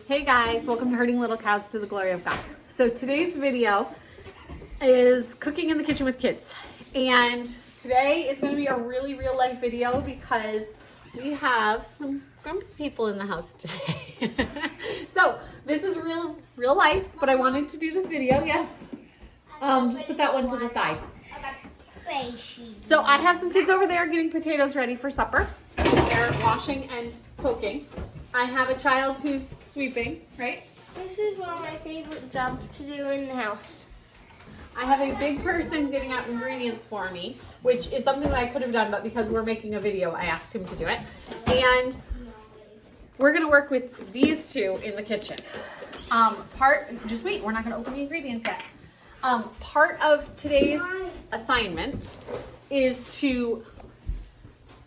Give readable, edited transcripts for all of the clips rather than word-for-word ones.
Hey guys, welcome to Herding Little Cows to the Glory of God. So today's video is cooking in the kitchen with kids. And today is going to be a really real life video because we have some grumpy people in the house today. So this is real life, but I wanted to do this video, yes. Just put that one to the side. So I have some kids over there getting potatoes ready for supper. They're washing and poking. I have a child who's sweeping, right? This is one of my favorite jobs to do in the house. I have a big person getting out ingredients for me, which is something that I could have done, but because we're making a video, I asked him to do it. And we're gonna work with these two in the kitchen. Just wait, we're not gonna open the ingredients yet. Part of today's assignment is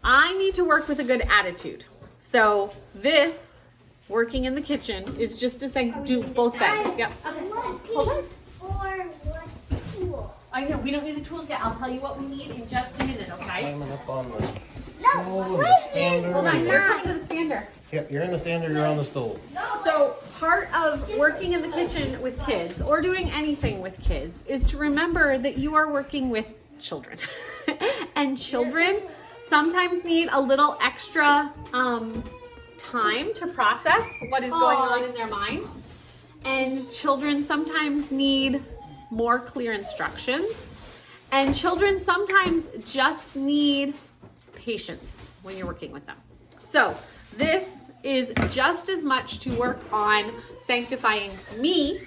I need to work with a good attitude. So this, working in the kitchen, is just to say do both bags. Yep. Hold on. I know, we don't need the tools yet. I'll tell you what we need in just a minute, okay? Climbing up on the Hold on, you're coming to the stander. Yep, you're in the stand or you're on the stool. So part of working in the kitchen with kids, or doing anything with kids, is to remember that you are working with children. And children sometimes need a little extra time to process what is going on in their mind. And children sometimes need more clear instructions. And children sometimes just need patience when you're working with them. So this is just as much to work on sanctifying me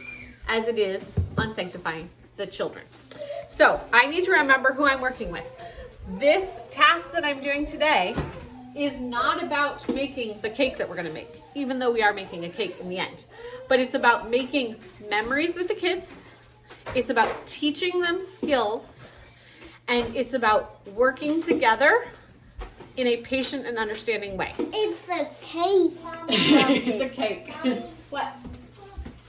as it is on sanctifying the children. So I need to remember who I'm working with. This task that I'm doing today is not about making the cake that we're going to make, even though we are making a cake in the end. But it's about making memories with the kids. It's about teaching them skills. And it's about working together in a patient and understanding way. It's a cake. It's a cake. What?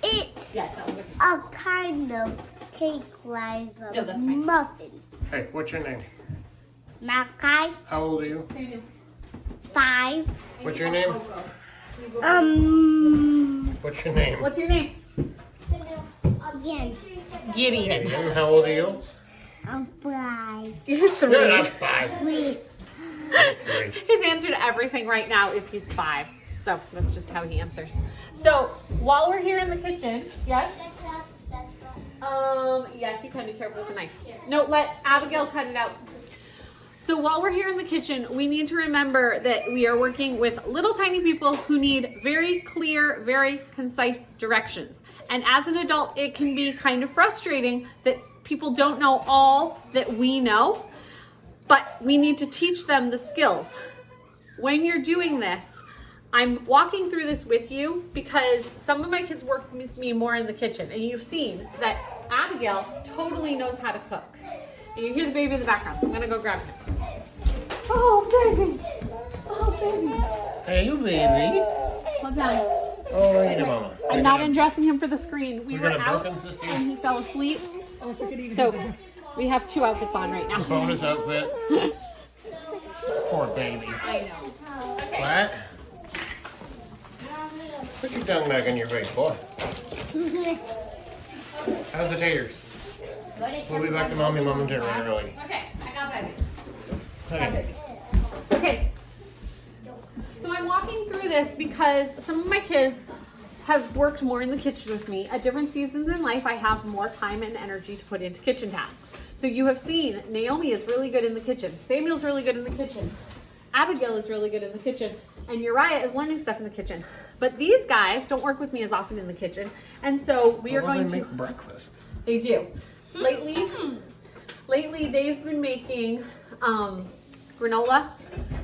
It's Yes, a kind of cake like a No, that's fine. muffin. Hey, what's your name? Malachi, How old are you? 5. What's your name? What's your name? What's your name? Again, Gideon. Gideon. How old are you? I'm 5. You're You're 3. not 5. Wait, 3. His answer to everything right now is he's 5. So that's just how he answers. So while we're here in the kitchen, yes? Yes, you can be careful with the knife. No, let Abigail cut it out. So while we're here in the kitchen, we need to remember that we are working with little tiny people who need very clear, very concise directions. And as an adult, it can be kind of frustrating that people don't know all that we know, but we need to teach them the skills. When you're doing this, I'm walking through this with you because some of my kids work with me more in the kitchen, and you've seen that Abigail totally knows how to cook. And you hear the baby in the background, so I'm gonna go grab him. Oh, baby. Oh, baby. Hey, you baby. Hold on. Oh, right, mama. I'm not undressing him for the screen. We We were got a out broken sister. and he fell asleep. So we have 2 outfits on right now. Bonus outfit. Poor baby. I know. Okay. What? Put your tongue back in your face, boy. How's the taters? We'll be back to mommy momentarily. Okay, I got baby. Okay. Okay. So I'm walking through this because some of my kids have worked more in the kitchen with me. At different seasons in life, I have more time and energy to put into kitchen tasks. So you have seen Naomi is really good in the kitchen. Samuel's really good in the kitchen. Abigail is really good in the kitchen. And Uriah is learning stuff in the kitchen. But these guys don't work with me as often in the kitchen. And so we are going to make breakfast. They do. Lately they've been making granola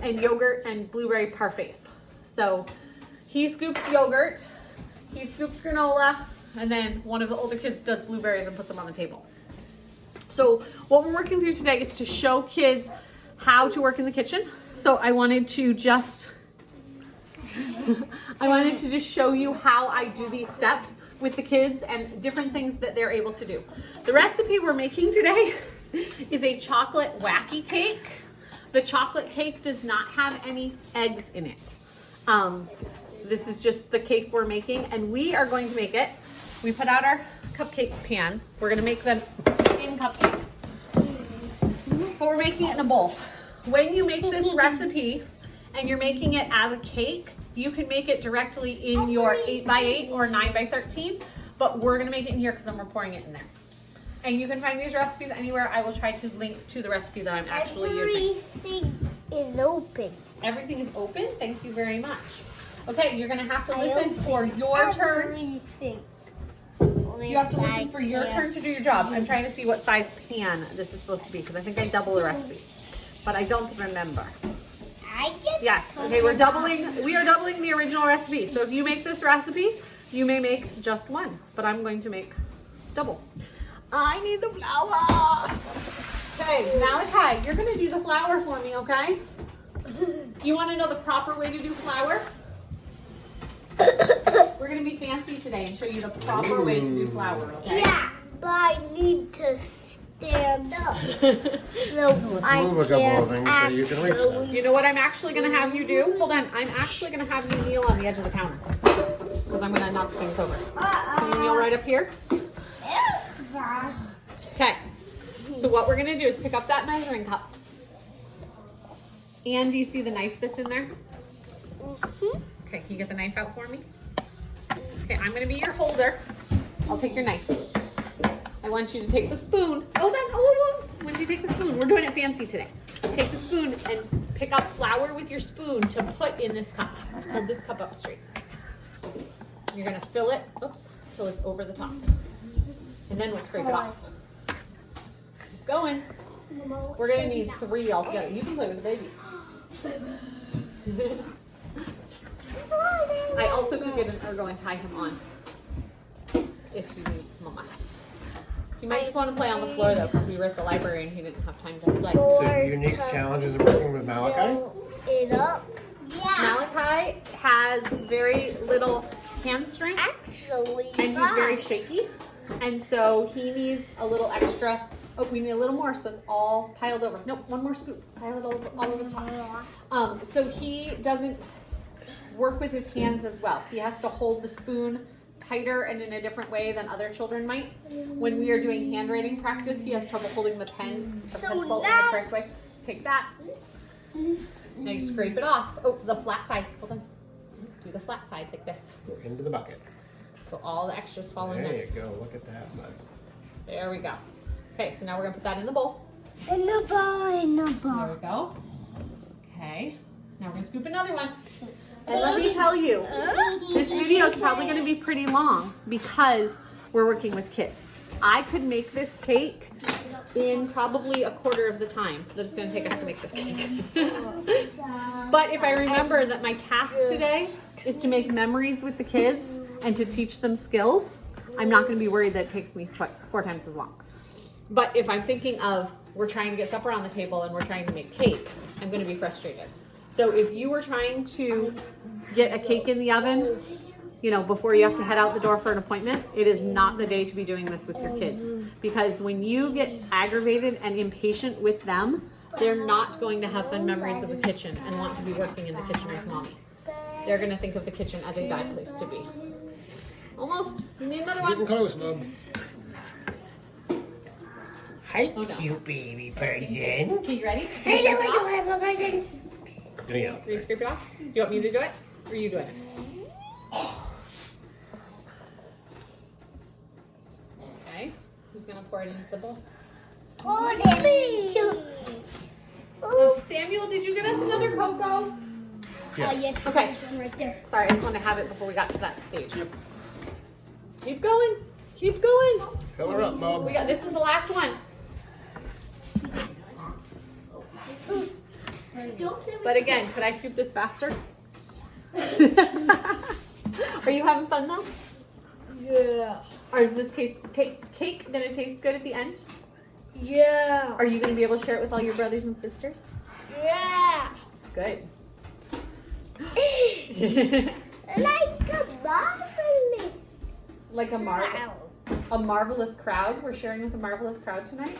and yogurt and blueberry parfaits. So he scoops yogurt, he scoops granola, and then one of the older kids does blueberries and puts them on the table. So what we're working through today is to show kids how to work in the kitchen. So I wanted to just show you how I do these steps with the kids and different things that they're able to do. The recipe we're making today is a chocolate wacky cake. The chocolate cake does not have any eggs in it. This is just the cake we're making, and we are going to make it. We put out our cupcake pan. We're gonna make them in cupcakes, but we're making it in a bowl. When you make this recipe and you're making it as a cake, you can make it directly in your 8x8 or 9x13, but we're gonna make it in here because then we're pouring it in there. And you can find these recipes anywhere. I will try to link to the recipe that I'm actually using. Everything is open. Everything is open. Thank you very much. Okay, you're gonna have to listen for your turn. Everything. You have to listen for your turn to do your job. I'm trying to see what size pan this is supposed to be because I think I double the recipe, but I don't remember. Yes. Okay, we are doubling the original recipe. So if you make this recipe, you may make just one, but I'm going to make double. I need the flour. Okay, Malachi, you're gonna do the flour for me, okay? Do you want to know the proper way to do flour? We're gonna be fancy today and show you the proper way to do flour, okay? Yeah, but I need to stand up. So Let's move a couple of things so you can reach them. You know what I'm actually gonna have you do? Hold on, I'm actually gonna have you kneel on the edge of the counter because I'm gonna knock things over. Can you kneel right up here? Okay. So what we're gonna do is pick up that measuring cup. And do you see the knife that's in there? Okay, can you get the knife out for me? Okay, I'm gonna be your holder. I'll take your knife. I want you to take the spoon. Hold on, hold on. I want you to take the spoon. We're doing it fancy today. Take the spoon and pick up flour with your spoon to put in this cup. Hold this cup up straight. You're gonna fill it, oops, till it's over the top. And then we'll scrape it off. Keep going. We're gonna need 3 altogether. You can play with the baby. I also could get an ergo and tie him on if he needs mama. He might just want to play on the floor though, because we were at the library and he didn't have time to play. So unique challenges of working with Malachi? It up. Yeah. Malachi has very little hand strength. Actually, And he's very shaky. And so he needs a little extra. Oh, we need a little more so it's all piled over. Nope, one more scoop. Pile it all over the top. So he doesn't work with his hands as well. He has to hold the spoon tighter and in a different way than other children might. When we are doing handwriting practice, he has trouble holding the pen or pencil in the correct way. Take that. Now you scrape it off. Oh, the flat side. Hold on. Do the flat side like this. Go into the bucket. So all the extras fall in There there. you go. Look at that, bud. There we go. Okay, so now we're gonna put that in the bowl. in the bowl. There we go. Okay. Now we're gonna scoop another one. And let me tell you, this video is probably gonna be pretty long because we're working with kids. I could make this cake in probably a quarter of the time that it's gonna take us to make this cake. But if I remember that my task today is to make memories with the kids and to teach them skills, I'm not gonna be worried that it takes me 4 times as long. But if I'm thinking of, we're trying to get supper on the table and we're trying to make cake, I'm gonna be frustrated. So if you were trying to get a cake in the oven, you know, before you have to head out the door for an appointment, it is not the day to be doing this with your kids. Because when you get aggravated and impatient with them, they're not going to have fun memories of the kitchen and want to be working in the kitchen with mommy. They're gonna think of the kitchen as a bad place to be. Almost, you need another Getting one. close, bub. Hi, no. cute baby person. Okay, you ready? Hey, look at my person. Yeah. Will you scrape it off? Do you want me to do it? Or are you doing it? Okay. Who's gonna pour it into the bowl? Samuel, did you get us another cocoa? Yes. Okay. Right there. Sorry, I just wanted to have it before we got to that stage. Keep going. Keep going. Fill her up, bub. We got. This is the last one. But again, could I scoop this faster? Are you having fun though? Yeah. Or is this cake gonna taste good at the end? Yeah. Are you gonna be able to share it with all your brothers and sisters? Yeah. Good. Like a marvelous. Like a marvelous crowd. We're sharing with a marvelous crowd tonight.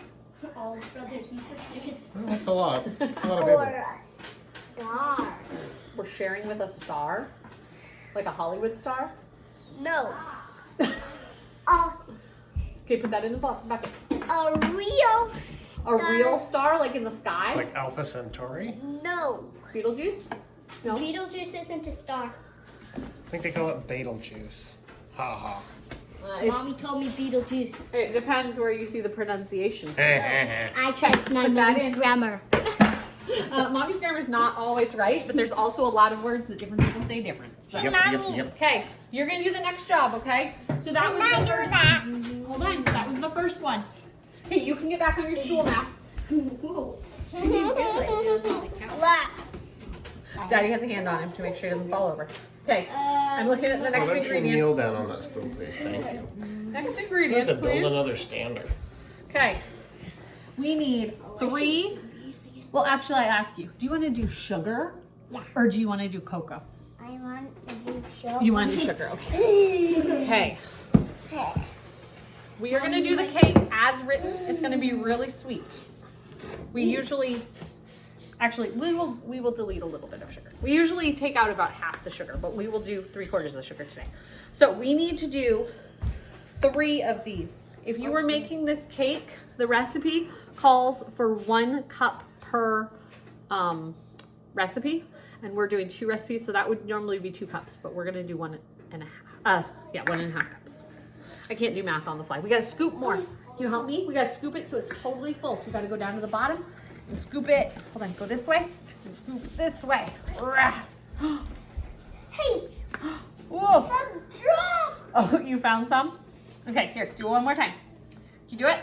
All his brothers and sisters. Oh, that's a lot. A lot of Or people. a star. We're sharing with a star. Like a Hollywood star? No. Okay, put that in the bucket. A real A star. real star, like in the sky? Like Alpha Centauri? No. Beetlejuice? No. Beetlejuice isn't a star. I think they call it Beetlejuice. Ha ha. Mommy told me Beetlejuice. It depends where you see the pronunciation. I trust my Put that mom's in. grammar. Mommy's grammar is not always right, but there's also a lot of words that different people say different. So. Yep. Okay, you're gonna do the next job, okay? So that was the first. Hold on, that was the first one. Hey, you can get back on your stool now. Daddy has a hand on him to make sure he doesn't fall over. Okay, I'm looking at the Why next don't you ingredient. kneel down on that stool, please? Thank you. Next We have ingredient, to build please. another stander. Okay, we need 3. Well, actually, I ask you, do you want to do sugar? Yeah. Or do you want to do cocoa? I want to do sugar. You want to do sugar, okay. Okay. We are going to do the cake as written. It's going to be really sweet. We usually, actually, we will delete a little bit of sugar. We usually take out about half the sugar, but we will do 3/4 of the sugar today. So we need to do 3 of these. If you were making this cake, the recipe calls for 1 cup per recipe, and we're doing 2 recipes, so that would normally be 2 cups, but we're gonna do 1.5. 1.5 cups. I can't do math on the fly. We gotta scoop more. Can you help me? We gotta scoop it so it's totally full. So you gotta go down to the bottom and scoop it. Hold on, go this way and scoop this way. Hey, Whoa. some drop. Oh, you found some? Okay, here, do it one more time. Can you do it?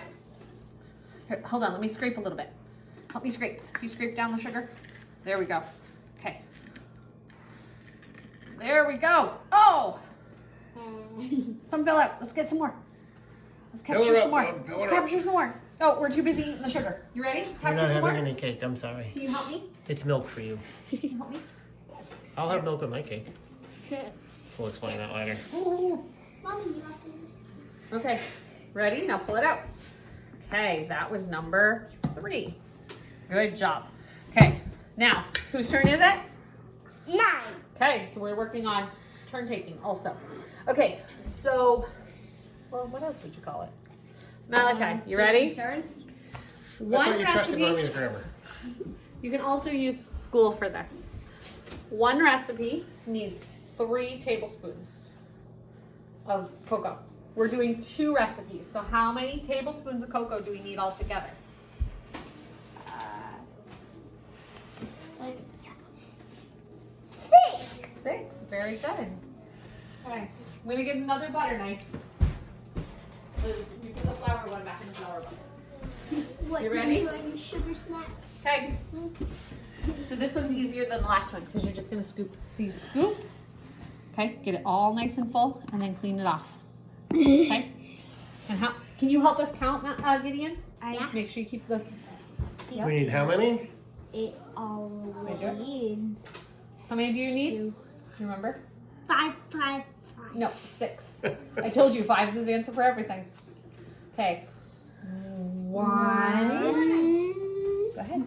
Here, hold on, let me scrape a little bit. Help me scrape. Can you scrape down the sugar? There we go. Okay. There we go. Oh! Some fell out. Let's get some more. Let's Fill capture her some up, more. Bob, fill Let's her up. capture some more. Oh, we're too busy eating the sugar. You ready? You're Capture not some more? having any cake, I'm sorry. Can you help me? It's milk for you. Can you help me? I'll have milk in my cake. We'll explain that later. Ooh. Mommy, you have to. Okay, ready? Now pull it out. Okay, that was number 3. Good job. Okay, now, whose turn is it? 9. Okay, so we're working on turn taking also. Okay, so, well, what else would you call it? Malachi, you ready? Turns. That's One why you trusted recipe. Mommy's grammar. You can also use school for this. One recipe needs 3 tablespoons of cocoa. We're doing 2 recipes, so how many tablespoons of cocoa do we need altogether? 6. 6, very good. Okay, I'm gonna get another butter knife. Liz, you put the flour one back in the flour bucket. What, You ready? enjoying your sugar snack? Okay. So this one's easier than the last one because you're just gonna scoop. So you scoop, okay, get it all nice and full, and then clean it off. Okay. And how? Can you help us count, Gideon? Yeah. Make sure you keep the. We need how many? It already. How many do you need? Do you remember? 5, 5, 5. No, 6. I told you 5 is the answer for everything. Okay. 1. Go ahead.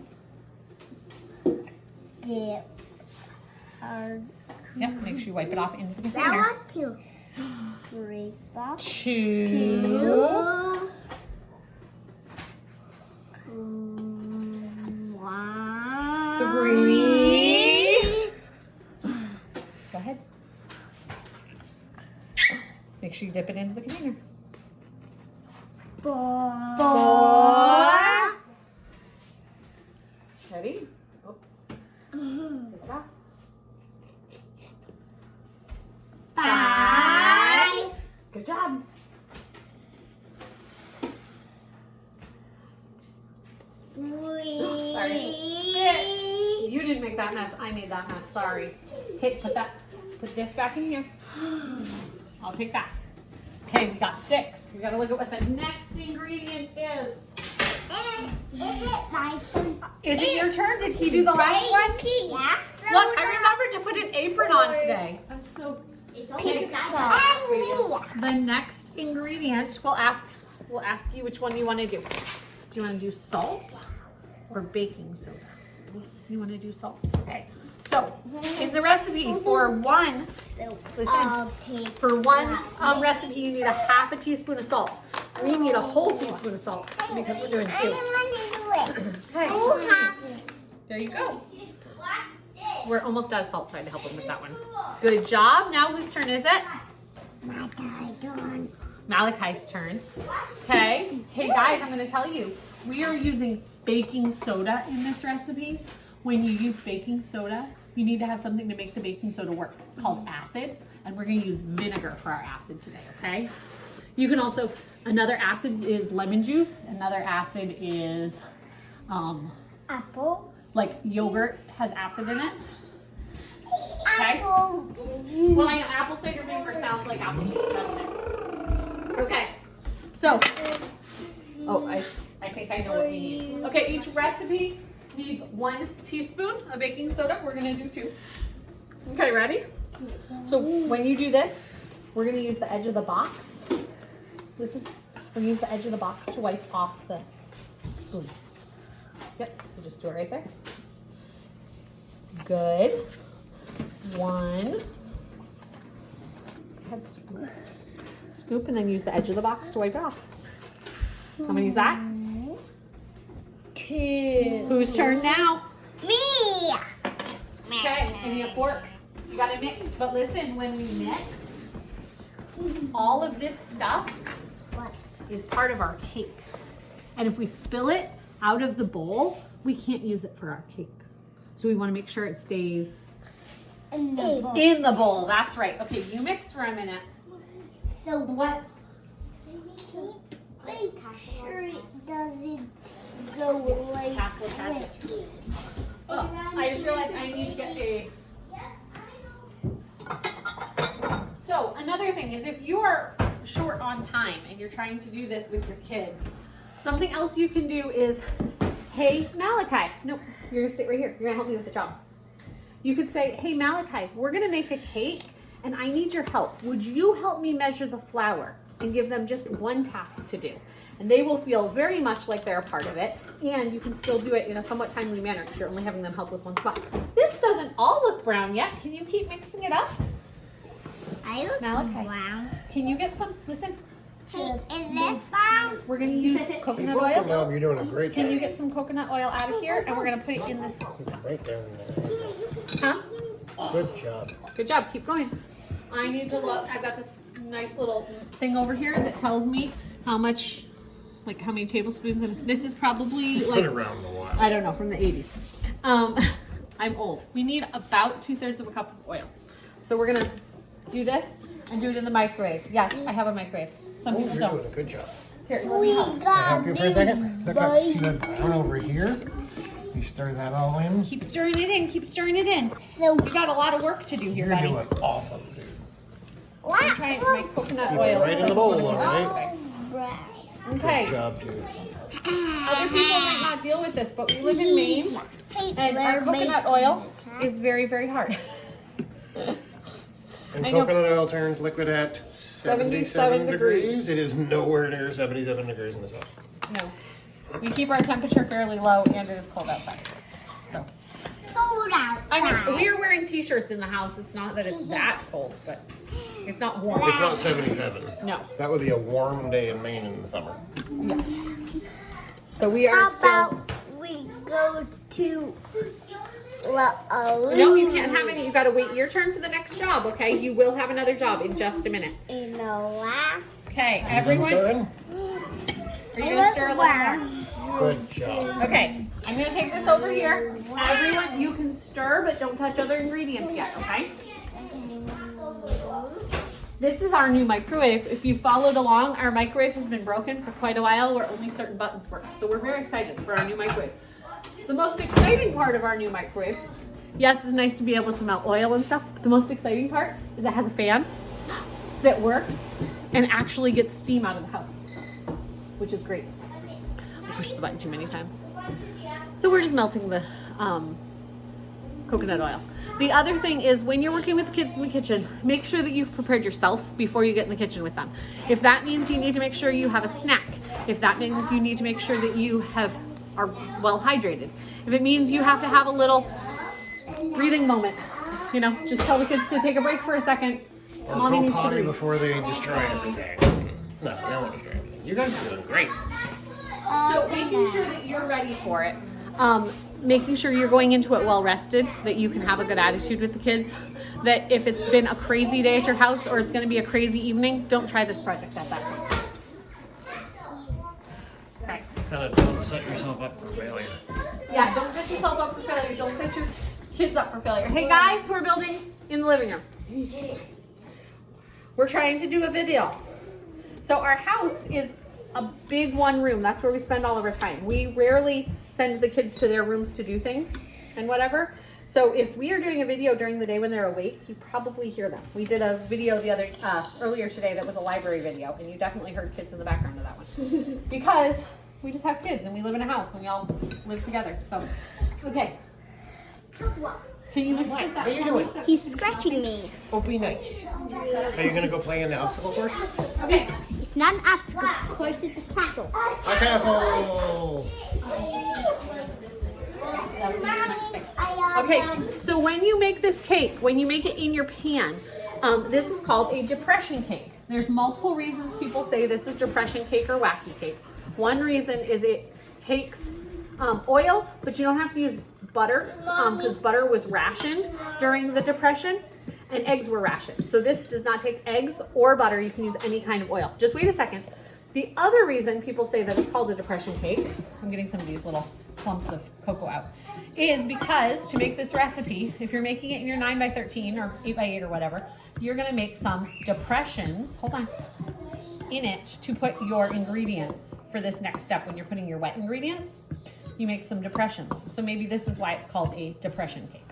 Dip. Yep. Make sure you wipe it off into the That container. one too. 3 box. 2. 1. 3. Go ahead. Make sure you dip it into the container. 4. Ready? Oh. Take it off. 5. Good job. 3. Sorry. 6. You didn't make that mess. I made that mess. Sorry. Okay, put this back in here. I'll take that. Okay, we got 6. We gotta look at what the next ingredient is. Is it your turn? Did he do the last one? Yeah. Look, I remembered to put an apron on today. I'm so. It's Pizza. The next ingredient, we'll ask you which one you want to do. Do you want to do salt or baking soda? You want to do salt? Okay. So, in the recipe for one, listen, for one recipe you need a half a teaspoon of salt. We need a whole teaspoon of salt because we're doing two. Okay. There you go. We're almost out of salt, so I had to help him with that one. Good job. Now whose turn is it? Malachi's turn. Okay. Hey guys, I'm going to tell you, we are using baking soda in this recipe. When you use baking soda, you need to have something to make the baking soda work. It's called acid, and we're going to use vinegar for our acid today, okay? You can also, another acid is lemon juice. Another acid is apple. Like yogurt has acid in it. Okay? Apple. Well, I know apple cider vinegar sounds like apple juice, doesn't it? Okay. So, I think I know what we need. Okay, each recipe needs 1 teaspoon of baking soda. We're going to do 2. Okay, ready? So when you do this, we're going to use the edge of the box. Listen. We're going to use the edge of the box to wipe off the spoon. Yep, so just do it right there. Good. 1. Head scoop. Scoop and then use the edge of the box to wipe it off. How many is that? 2. Whose turn now? Me. Okay, give me a fork. You gotta mix, but listen, when we mix, all of this stuff is part of our cake. And if we spill it out of the bowl, we can't use it for our cake. So we wanna make sure it stays In the bowl. in the bowl. That's right. Okay, you mix for a minute. So what? Make sure it doesn't go like Pass with this. Oh, I just realized I need to get a... So another thing is if you are short on time and you're trying to do this with your kids, something else you can do is, hey Malachi, nope, you're gonna sit right here. You're gonna help me with the job. You could say, hey Malachi, we're gonna make a cake and I need your help. Would you help me measure the flour? And give them just one task to do. And they will feel very much like they're a part of it. And you can still do it in a somewhat timely manner because you're only having them help with one spot. This doesn't all look brown yet. Can you keep mixing it up? I look Malachi. brown. Can you get some, listen, Is this brown? we're gonna use coconut Welcome, oil. Mom. You're doing a great Can job. you get some coconut oil out of here? And we're gonna put it in this, Right down there. huh? Good job. Good job, keep going. I need to look, I've got this nice little thing over here that tells me how much, like how many tablespoons, and this is probably Been like, around a while. I don't know, from the 80s. I'm old. We need about 2/3 of a cup of oil. So we're gonna do this and do it in the microwave. Yes, I have a microwave. Some people You're don't. doing a good job. Here, let me help. Can I help you for a second? Look up, see that brown over here? You stir that all in. Keep stirring it in, keep stirring it in. So We got a lot of work to do here, You're buddy. doing awesome, dude. I'm trying to make coconut Keep it oil. right in the bowl, all right? brown. Okay. Good job, dude. Other people might not deal with this, but we live in Maine, Hey, and our coconut oil is very, very hard. And I know. coconut oil turns liquid at 77 degrees. It is nowhere near 77 degrees in this house. No. We keep our temperature fairly low, and it is cold outside. So, Cold out. I mean, we're wearing t-shirts in the house. It's not that it's that cold, but it's not warm. It's not 77. No. That would be a warm day in Maine in the summer. Yeah. So we are How still. about we go to No, you can't have any. You got to wait your turn for the next job. Okay, you will have another job in just a minute. in the last. Okay, everyone. Stirring? Are you gonna stir a little more? Good job. Okay, I'm gonna take this over here. Everyone, you can stir, but don't touch other ingredients yet, okay? This is our new microwave. If you followed along, our microwave has been broken for quite a while where only certain buttons work. So we're very excited for our new microwave. The most exciting part of our new microwave, yes, it's nice to be able to melt oil and stuff, but the most exciting part is it has a fan that works and actually gets steam out of the house, which is great. I pushed the button too many times. So we're just melting the coconut oil. The other thing is when you're working with the kids in the kitchen, make sure that you've prepared yourself before you get in the kitchen with them. If that means you need to make sure you have a snack, if that means you need to make sure that you are well hydrated, if it means you have to have a little breathing moment. You know, just tell the kids to take a break for a second. Or Mommy go needs to potty breathe. before they destroy everything. No, they don't want to destroy everything. You guys are doing great. So making sure that you're ready for it. Making sure you're going into it well rested, that you can have a good attitude with the kids. That if it's been a crazy day at your house or it's going to be a crazy evening, don't try this project at that point. Okay. Kind of don't set yourself up for failure. Yeah, don't set yourself up for failure. Don't set your kids up for failure. Hey guys, we're building in the living room. We're trying to do a video. So our house is a big one room. That's where we spend all of our time. We rarely send the kids to their rooms to do things and whatever. So if we are doing a video during the day when they're awake, you probably hear them. We did a video earlier today that was a library video, and you definitely heard kids in the background of that one. Because we just have kids and we live in a house and we all live together. So, okay. Can you mix this up? What are you doing? He's scratching me. Oh, be nice. Are you going to go play in the obstacle course? Okay. It's not an obstacle course, it's a castle. A castle! Okay, so when you make this cake, when you make it in your pan, this is called a depression cake. There's multiple reasons people say this is depression cake or wacky cake. One reason is it takes oil, but you don't have to use butter because butter was rationed during the Depression and eggs were rationed. So this does not take eggs or butter. You can use any kind of oil. Just wait a second. The other reason people say that it's called a depression cake, I'm getting some of these little clumps of cocoa out, is because to make this recipe, if you're making it in your 9x13 or 8x8 or whatever, you're gonna make some depressions, hold on, in it to put your ingredients for this next step. When you're putting your wet ingredients, you make some depressions. So maybe this is why it's called a depression cake.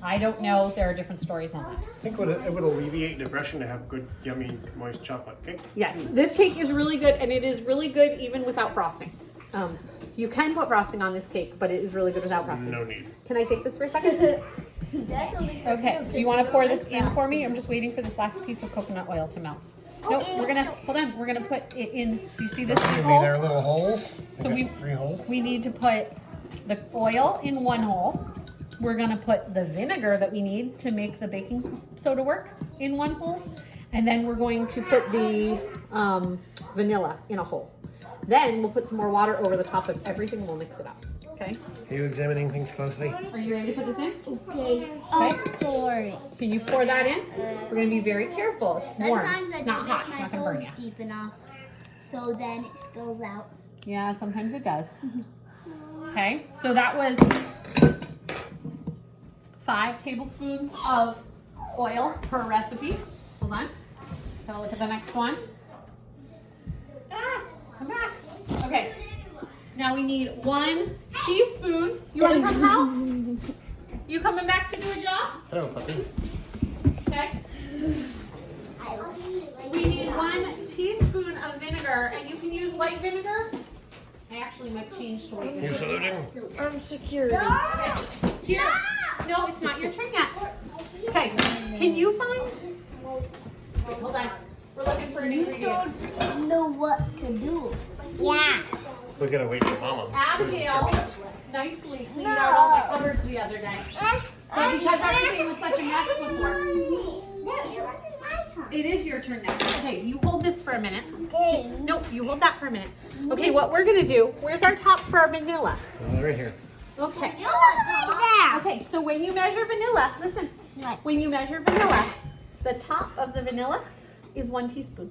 I don't know. There are different stories on that. I think it would alleviate depression to have good, yummy, moist chocolate cake. Yes, this cake is really good, and it is really good even without frosting. You can put frosting on this cake, but it is really good without frosting. No need. Can I take this for a second? Okay, do you want to pour this in for me? I'm just waiting for this last piece of coconut oil to melt. Nope, we're gonna, hold on, we're gonna put it in, do you see this You hole? mean our little holes? So We got 3 holes. we need to put the oil in one hole. We're gonna put the vinegar that we need to make the baking soda work in one hole. And then we're going to put the vanilla in a hole. Then we'll put some more water over the top of everything and we'll mix it up, okay? Are you examining things closely? Are you ready to put this in? Okay. Pour it. Can you pour that in? We're gonna be very careful. It's warm. Sometimes I It's don't not get hot. It's my not gonna burn holes you. deep enough, so then it spills out. Yeah, sometimes it does. Okay, so that was 5 tablespoons of oil per recipe. Hold on. Gotta look at the next one. Come back. Okay. Now we need 1 teaspoon. You want to come help? You coming back to do a job? Hello, puppy. Okay. We need 1 teaspoon of vinegar, and you can use white vinegar. I actually might change to white You vinegar. saluting? I'm security. Here. No, it's not your turn yet. Okay. Can you find? Wait, hold on. We're looking for an ingredient. Know what to do. Yeah. We gotta wait for Mama. Abigail nicely cleaned out all my cupboards the other day. But because everything was such a mess before. It is your turn now. Okay, you hold this for a minute. Nope, you hold that for a minute. Okay, what we're gonna do, where's our top for our vanilla? Right here. Okay. There. Okay, so when you measure vanilla, listen. When you measure vanilla, the top of the vanilla is 1 teaspoon.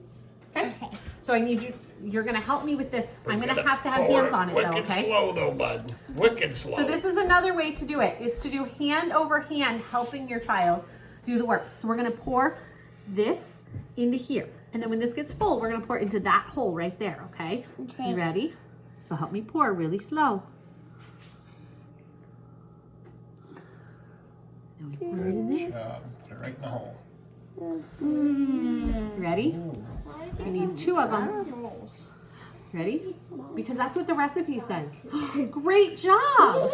Okay? Okay. So I need you're gonna help me with this. I'm gonna have to have hands on it though, Wicked okay? slow though, bud. Wicked slow. So this is another way to do it, is to do hand over hand, helping your child do the work. So we're gonna pour this into here. And then when this gets full, we're gonna pour it into that hole right there, okay? Okay. You ready? So help me pour really slow. Now we pour it in there. Good job. Put it right in the hole. You ready? I need 2 of them. Ready? Because that's what the recipe says. Great job!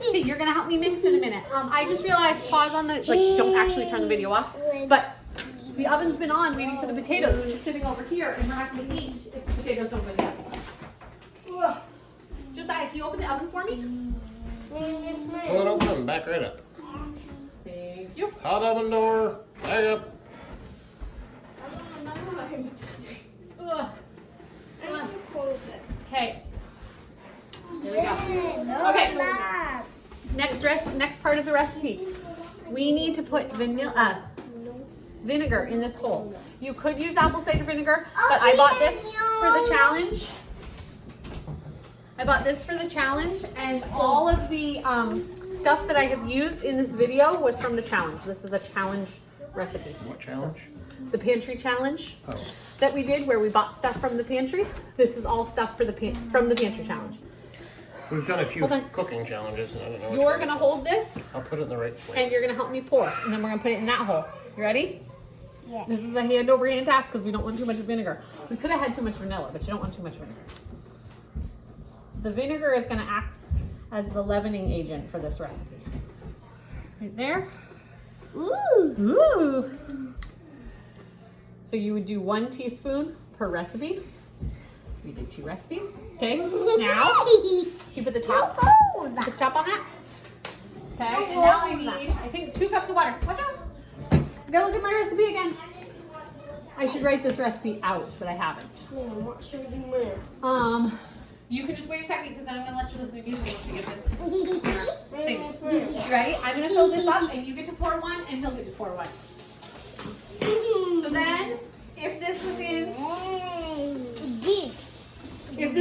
Okay, you're gonna help me mix in a minute. I just realized, pause on the, don't actually turn the video off, but the oven's been on waiting for the potatoes, which are sitting over here, and we're not gonna eat if the potatoes don't go yet. Ugh. Josiah, can you open the oven for me? Pull it open and back right up. you. Hot oven door. Back up. Ugh. I need to close it. Okay. Here we go. Okay. Next part of the recipe. We need to put vinegar in this hole. You could use apple cider vinegar, but I bought this for the challenge. And all of the stuff that I have used in this video was from the challenge. This is a challenge recipe. What challenge? The pantry challenge Oh. that we did, where we bought stuff from the pantry. This is all stuff for from the pantry challenge. We've done a few Hold on. cooking challenges. And I don't know. You're gonna hold this, I'll put it in the right place. and you're gonna help me pour, and then we're gonna put it in that hole. You ready? Yes. This is a hand over hand task because we don't want too much vinegar. We could have had too much vanilla, but you don't want too much vinegar. The vinegar is gonna act as the leavening agent for this recipe. Right there. Ooh. Ooh. So you would do 1 teaspoon per recipe. We did 2 recipes. Okay, now you put the top. Put the top on that. Okay, and now I need, I think, 2 cups of water. Watch out. I gotta look at my recipe again. I should write this recipe out, but I haven't. What should we do? You can just wait a second because then I'm gonna let you listen to music once we get this thing. You ready? I'm gonna fill this up and you get to pour 1 and he'll get to pour 1. So then, if this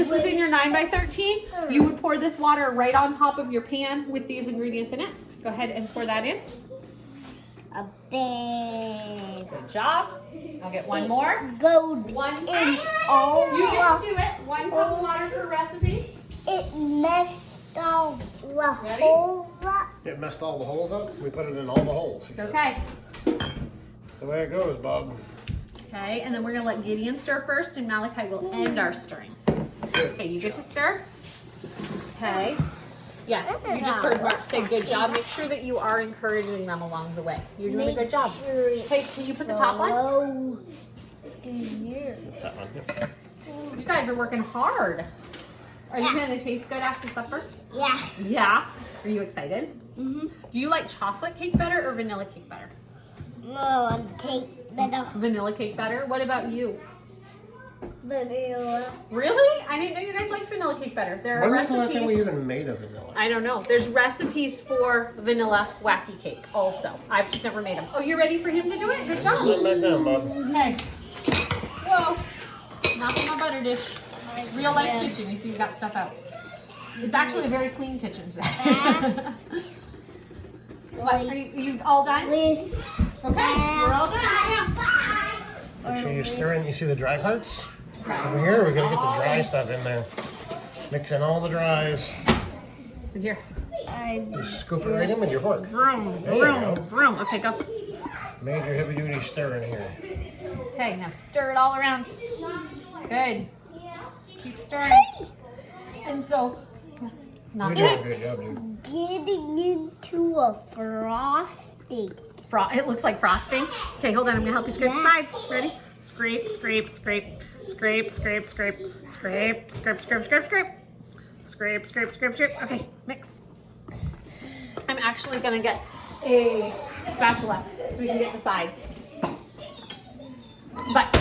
was in your 9 by 13, you would pour this water right on top of your pan with these ingredients in it. Go ahead and pour that in. A big Good job. I'll get 1 more. gold 1 in all. You get to do it. 1 cup of water per recipe. It messed all the Ready? holes up. It messed all the holes up. We put it in all the holes. He says. Okay. That's the way it goes, Bob. Okay, and then we're gonna let Gideon stir first, and Malachi will end our stirring. Okay, you get to stir. Okay. Yes, you just heard Mark say good job. Make sure that you are encouraging them along the way. You're doing a good job. Okay, can you put the top on? That's that one. Yep. You guys are working hard. Are you gonna taste good after supper? Yeah. Yeah. Are you excited? Mm-hmm. Do you like chocolate cake better or vanilla cake better? No, I'm take better. Vanilla cake better. What about you? Vanilla. Really? I didn't know you guys liked vanilla cake better. There are When was the last time we recipes. even made a vanilla? I don't know. There's recipes for vanilla wacky cake also. I've just never made them. Oh, you ready for him to do it? Good job. Put it back down, Bob. Okay. Whoa. Not in my butter dish. Real life kitchen. You see we got stuff out. It's actually a very clean kitchen today. What, are you all done? With Okay, we're all done. Hang on. Make sure you stir in. You see the dry parts? Over here, we're gonna get the dry stuff in there. Mix in all the dries. So here. Just scoop it right in with your fork. Vroom, There you vroom, go. vroom. Okay, go. Major heavy duty stir in here. Okay, now stir it all around. Good. Keep stirring. And so, not You did a good job, dude. getting into a frosting. It looks like frosting. Okay, hold on. I'm gonna help you scrape the sides. Ready? Scrape, scrape, scrape, scrape, scrape, scrape, scrape, scrape, scrape, scrape, scrape, scrape, scrape, scrape, scrape. Okay, mix. I'm actually gonna get a spatula so we can get the sides. But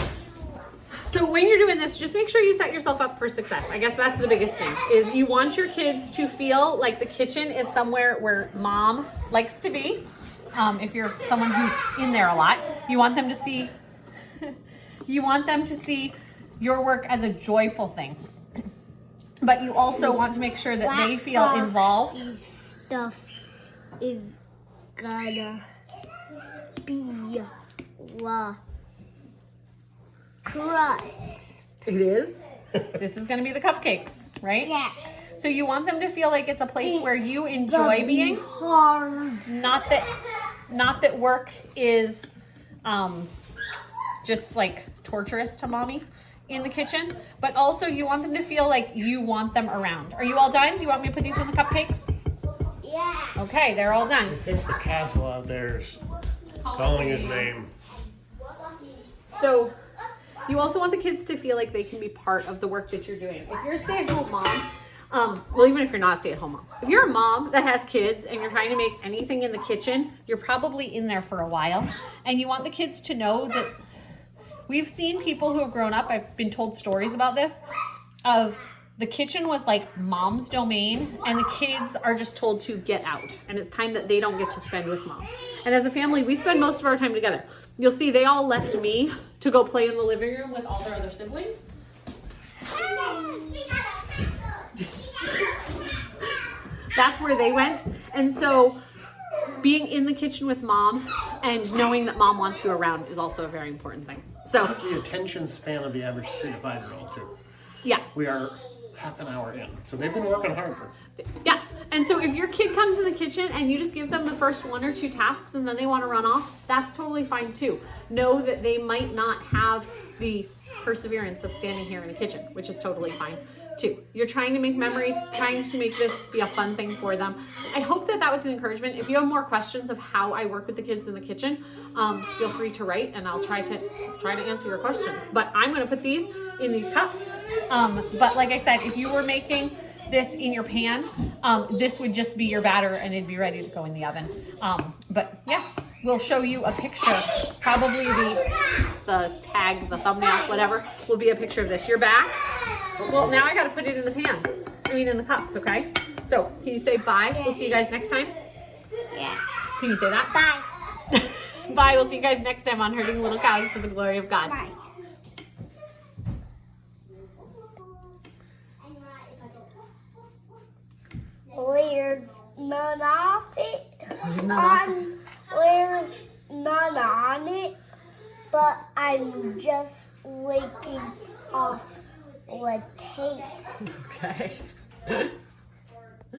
so when you're doing this, just make sure you set yourself up for success. I guess that's the biggest thing. Is you want your kids to feel like the kitchen is somewhere where mom likes to be. If you're someone who's in there a lot, you want them to see your work as a joyful thing. But you also want to make sure that they feel involved. Stuff is gonna be la crust. It is. This is going to be the cupcakes, right? Yeah. So you want them to feel like it's a place where you Gonna enjoy be being. hard. Not that work is just like torturous to mommy in the kitchen, but also you want them to feel like you want them around. Are you all done? Do you want me to put these in the cupcakes? Yeah. Okay, they're all I done. think the castle out there is calling his name. So you also want the kids to feel like they can be part of the work that you're doing. If you're a stay-at-home mom, Well, even if you're not a stay-at-home mom. If you're a mom that has kids and you're trying to make anything in the kitchen, you're probably in there for a while. And you want the kids to know that we've seen people who have grown up, I've been told stories about this, of the kitchen was like mom's domain and the kids are just told to get out. And it's time that they don't get to spend with mom. And as a family, we spend most of our time together. You'll see they all left me to go play in the living room with all their other siblings. That's where they went. And so being in the kitchen with mom and knowing that mom wants you around is also a very important thing. So The attention span of the average 3 to 5 year old too. yeah. We are half an hour in. So they've been working hard. Yeah. And so if your kid comes in the kitchen and you just give them the first 1 or 2 tasks and then they want to run off, that's totally fine too. Know that they might not have the perseverance of standing here in a kitchen, which is totally fine too. You're trying to make memories, trying to make this be a fun thing for them. I hope that that was an encouragement. If you have more questions of how I work with the kids in the kitchen, feel free to write and I'll try to answer your questions. But I'm going to put these in these cups. But like I said, if you were making this in your pan, this would just be your batter and it'd be ready to go in the oven. But yeah, we'll show you a picture. Probably the tag, the thumbnail, whatever, will be a picture of this. You're back. Well, now I got to put it in the pans. In the cups, okay? So, can you say bye? We'll see you guys next time. Yeah. Can you say that? Bye. Bye. We'll see you guys next time on Herding Little Cows to the Glory of God. Bye. There's none of it. There's none on it, but I'm just licking off the taste. Okay.